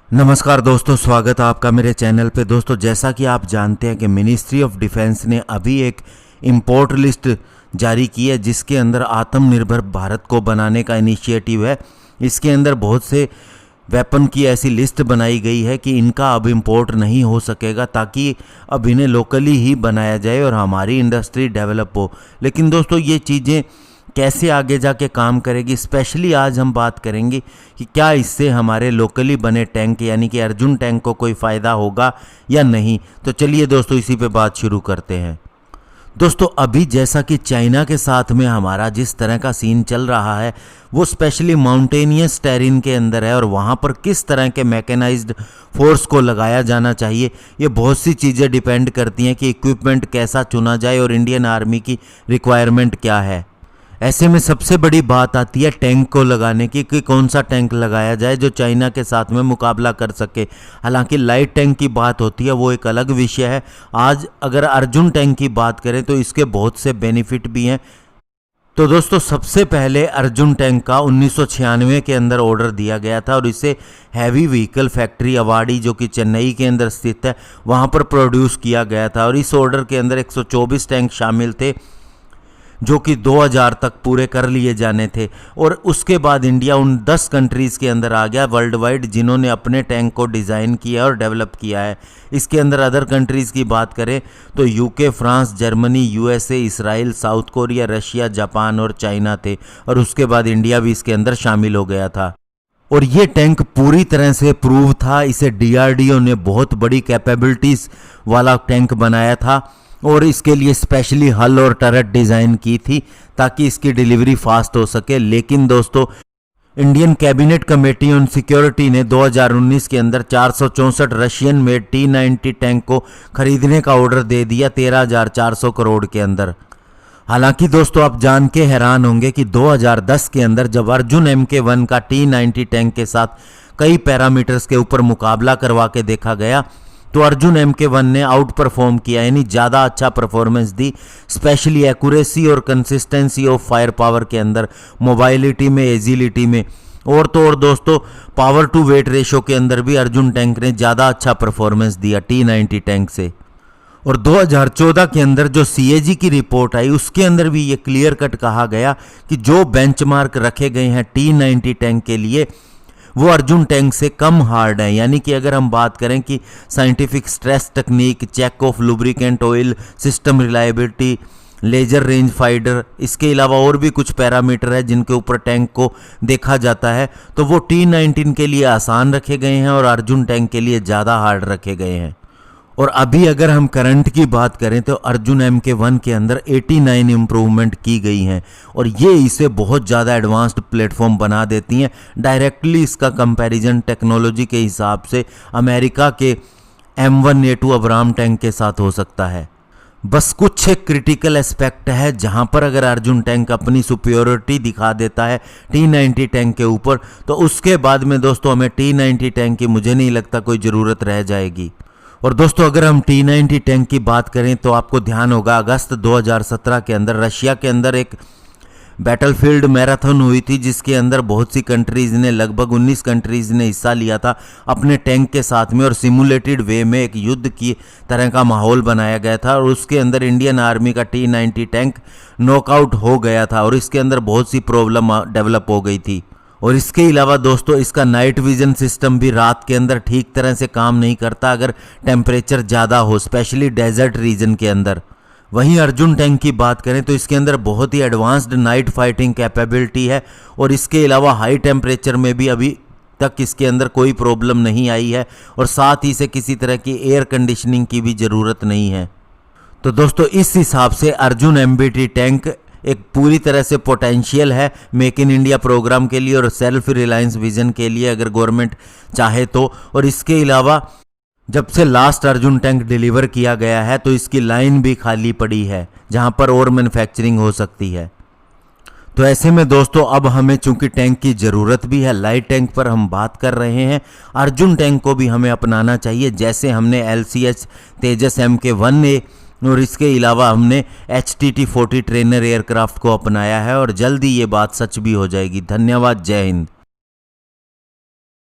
नमस्कार दोस्तों, स्वागत है आपका मेरे चैनल पे। दोस्तों, जैसा कि आप जानते हैं कि मिनिस्ट्री ऑफ डिफेंस ने अभी एक इंपोर्ट लिस्ट जारी की है जिसके अंदर आत्मनिर्भर भारत को बनाने का इनिशिएटिव है। इसके अंदर बहुत से वेपन की ऐसी लिस्ट बनाई गई है कि इनका अब इंपोर्ट नहीं हो सकेगा, ताकि अब इन्हें लोकली ही बनाया जाए और हमारी इंडस्ट्री डेवलप हो। लेकिन दोस्तों, ये चीज़ें कैसे आगे जाके काम करेगी, स्पेशली आज हम बात करेंगे कि क्या इससे हमारे लोकली बने टैंक यानी कि अर्जुन टैंक को कोई फ़ायदा होगा या नहीं। तो चलिए दोस्तों, इसी पे बात शुरू करते हैं। दोस्तों, अभी जैसा कि चाइना के साथ में हमारा जिस तरह का सीन चल रहा है वो स्पेशली माउंटेनियस टेरेन के अंदर है, और वहाँ पर किस तरह के मैकेनाइज्ड फोर्स को लगाया जाना चाहिए, ये बहुत सी चीज़ें डिपेंड करती हैं कि इक्विपमेंट कैसा चुना जाए और इंडियन आर्मी की रिक्वायरमेंट क्या है। ऐसे में सबसे बड़ी बात आती है टैंक को लगाने की कि कौन सा टैंक लगाया जाए जो चाइना के साथ में मुकाबला कर सके। हालांकि लाइट टैंक की बात होती है, वो एक अलग विषय है। आज अगर अर्जुन टैंक की बात करें तो इसके बहुत से बेनिफिट भी हैं। तो दोस्तों, सबसे पहले अर्जुन टैंक का 1996 के अंदर ऑर्डर दिया गया था और इसे हैवी व्हीकल फैक्ट्री अवाड़ी जो कि चेन्नई के अंदर स्थित है वहाँ पर प्रोड्यूस किया गया था। और इस ऑर्डर के अंदर 124 टैंक शामिल थे जो कि 2000 तक पूरे कर लिए जाने थे। और उसके बाद इंडिया उन 10 कंट्रीज़ के अंदर आ गया वर्ल्ड वाइड जिन्होंने अपने टैंक को डिज़ाइन किया और डेवलप किया है। इसके अंदर अदर कंट्रीज़ की बात करें तो UK, France, Germany, USA, Israel, south Korea, Russia, Japan और चाइना थे। और उसके बाद इंडिया भी इसके अंदर शामिल हो गया था। और ये टैंक पूरी तरह से प्रूव था। इसे डीआरडीओ ने बहुत बड़ी कैपेबिलिटीज़ वाला टैंक बनाया था और इसके लिए स्पेशली हल और टरट डिज़ाइन की थी ताकि इसकी डिलीवरी फास्ट हो सके। लेकिन दोस्तों, Indian cabinet committee on security ने 2019 के अंदर 464 रशियन मेड T-90 टैंक को खरीदने का ऑर्डर दे दिया 13,400 करोड़ के अंदर। हालांकि दोस्तों, आप जान के हैरान होंगे कि 2010 के अंदर जब अर्जुन MK1 का T-90 टैंक के साथ कई पैरामीटर्स के ऊपर मुकाबला करवा के देखा गया तो अर्जुन MK1 ने आउट परफॉर्म किया, यानी ज़्यादा अच्छा परफॉर्मेंस दी, स्पेशली एक्यूरेसी और कंसिस्टेंसी ऑफ फायर पावर के अंदर, मोबाइलिटी में, एजिलिटी में। और तो और दोस्तों, पावर टू वेट रेशो के अंदर भी अर्जुन टैंक ने ज़्यादा अच्छा परफॉर्मेंस दिया T-90 टैंक से। और 2014 के अंदर जो CAG की रिपोर्ट आई उसके अंदर भी ये क्लियर कट कहा गया कि जो बेंचमार्क रखे गए हैं T-90 टैंक के लिए वो अर्जुन टैंक से कम हार्ड है। यानी कि अगर हम बात करें कि scientific stress technique, check of lubricant oil, system reliability, laser range finder, इसके अलावा और भी कुछ पैरामीटर है जिनके ऊपर टैंक को देखा जाता है, तो वो T-19 के लिए आसान रखे गए हैं और अर्जुन टैंक के लिए ज़्यादा हार्ड रखे गए हैं। और अभी अगर हम करंट की बात करें तो अर्जुन MK1 के अंदर 89 इम्प्रूवमेंट की गई हैं और ये इसे बहुत ज़्यादा एडवांस्ड प्लेटफॉर्म बना देती हैं। डायरेक्टली इसका कंपैरिजन टेक्नोलॉजी के हिसाब से अमेरिका के M1A2 अब्राम टैंक के साथ हो सकता है। बस कुछ एक क्रिटिकल एस्पेक्ट है जहां पर अगर अर्जुन टैंक अपनी सुपीरियरिटी दिखा देता है T-90 टैंक के ऊपर, तो उसके बाद में दोस्तों हमें T-90 टैंक की मुझे नहीं लगता कोई ज़रूरत रह जाएगी। और दोस्तों, अगर हम T-90 टैंक की बात करें तो आपको ध्यान होगा अगस्त 2017 के अंदर रशिया के अंदर एक बैटलफील्ड मैराथन हुई थी जिसके अंदर बहुत सी कंट्रीज़ ने, लगभग 19 कंट्रीज़ ने हिस्सा लिया था अपने टैंक के साथ में, और सिमुलेटेड वे में एक युद्ध की तरह का माहौल बनाया गया था। और उसके अंदर इंडियन आर्मी का T-90 टैंक नॉकआउट हो गया था और इसके अंदर बहुत सी प्रॉब्लम डेवलप हो गई थी। और इसके अलावा दोस्तों, इसका नाइट विजन सिस्टम भी रात के अंदर ठीक तरह से काम नहीं करता अगर टेम्परेचर ज़्यादा हो, स्पेशली डेजर्ट रीजन के अंदर। वहीं अर्जुन टैंक की बात करें तो इसके अंदर बहुत ही एडवांस्ड नाइट फाइटिंग कैपेबिलिटी है और इसके अलावा हाई टेम्परेचर में भी अभी तक इसके अंदर कोई प्रॉब्लम नहीं आई है और साथ ही इसे किसी तरह की एयर कंडीशनिंग की भी ज़रूरत नहीं है। तो दोस्तों, इस हिसाब से अर्जुन MBT टैंक एक पूरी तरह से पोटेंशियल है मेक इन इंडिया प्रोग्राम के लिए और सेल्फ रिलायंस विजन के लिए अगर गवर्नमेंट चाहे तो। और इसके अलावा जब से लास्ट अर्जुन टैंक डिलीवर किया गया है तो इसकी लाइन भी खाली पड़ी है जहां पर और मैन्युफैक्चरिंग हो सकती है। तो ऐसे में दोस्तों, अब हमें चूंकि टैंक की ज़रूरत भी है, लाइट टैंक पर हम बात कर रहे हैं, अर्जुन टैंक को भी हमें अपनाना चाहिए। जैसे हमने LCH तेजस MK1A और इसके अलावा हमने HTT-40 ट्रेनर एयरक्राफ्ट को अपनाया है और जल्दी ये बात सच भी हो जाएगी। धन्यवाद। जय हिंद।